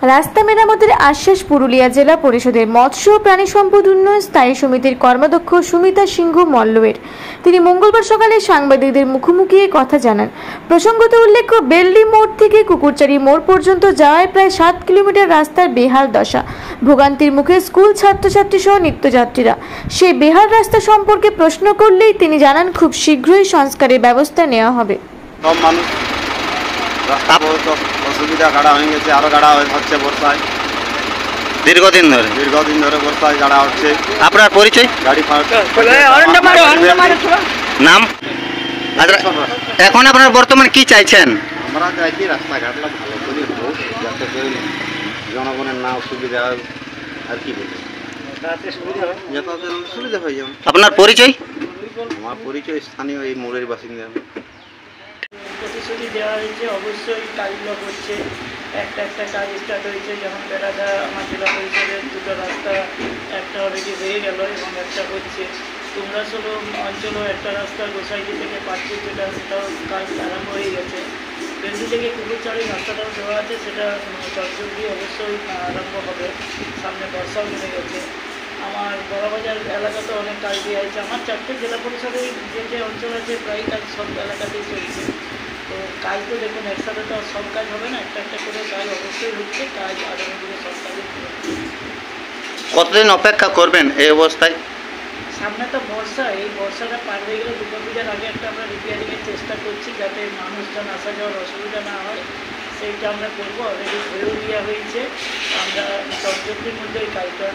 রাস্তা মেরামতের আশ্বাস পুরুলিয়া জেলা পরিষদের মৎস্য ও প্রাণী সম্পদ উন্নয়ন স্থায়ী সমিতির কর্মাধ্যক্ষ সুমিতা সিংহ মল্লয়ের। তিনি মঙ্গলবার সকালে সাংবাদিকদের মুখোমুখি এই কথা জানান। প্রসঙ্গত উল্লেখ্য, বেলডি মোড় থেকে কুকুরচারি মোড় পর্যন্ত যাওয়ায় প্রায় 7 কিলোমিটার রাস্তার বেহাল দশা। ভোগান্তির মুখে স্কুল ছাত্রছাত্রী সহ নিত্যযাত্রীরা। সেই বেহাল রাস্তা সম্পর্কে প্রশ্ন করলেই তিনি জানান, খুব শীঘ্রই সংস্কারের ব্যবস্থা নেওয়া হবে। রাস্তা বহুত অসুবিধা, গাড়া হয়ে গেছে, আরো গাড়া হচ্ছে বর্ষায়। দীর্ঘদিন ধরে বর্ষায় গাড়া হচ্ছে। আপনার পরিচয়? গাড়ি নাম? এখন আপনার বর্তমান কি চাইছেন? আমরা চাইছি রাস্তাঘাটটা ভালো করে হোক, যাতে করে জনগণের না অসুবিধা হয়। আর কি বলবো, যাতায়াতের সুবিধা হয়ে যাবে। আপনার পরিচয়? আমার পরিচয় স্থানীয় এই মোড়ের বাসিন্দা। প্রতিশ্রুতি দেওয়া হয়েছে, অবশ্যই কাজগুলো করছে। একটা কাজ স্টার্ট হয়েছে, যেমন বেড়াদা আমার জেলা পরিষদের দুটো রাস্তা, একটা অলরেডি হয়ে গেল এবং একটা হচ্ছে। তুমরাসোল অঞ্চলেও একটা রাস্তা গোসাইটি থেকে পাটপুর সেটাও কাজ আরম্ভ হয়ে গেছে। বেলডি থেকে কুকুরচাড়ি রাস্তাটাও দেওয়া আছে, সেটা চটজলদি অবশ্যই আরম্ভ হবে। সামনে বর্ষাও নেমে গেছে। আমার বড়বাজার এলাকাতে অনেক কাজ দেওয়া হয়েছে। আমার 4টে জেলা পরিষদের যে অঞ্চল আছে প্রায় কাজ সব এলাকাতেই চলছে। তো কাজ তো দেখুন, একসাথে তো সব কাজ হবে না, একটা করে কাজ অবশ্যই হচ্ছে। কাজ আগামী দিনে সব কাজে কতদিন অপেক্ষা করবেন এই অবস্থায়? সামনে তো বর্ষা, এই বর্ষাটা পার হয়ে গেলে দুর্গাপূজার আগে একটা আমরা রিপেয়ারিংয়ের চেষ্টা করছি, যাতে মানুষজন আসা যাওয়ার অসুবিধা না হয়। সেইটা আমরা করবো, অলরেডি হয়েও দেওয়া হয়েছে। আমরা চটজলদির মধ্যে এই কাজটা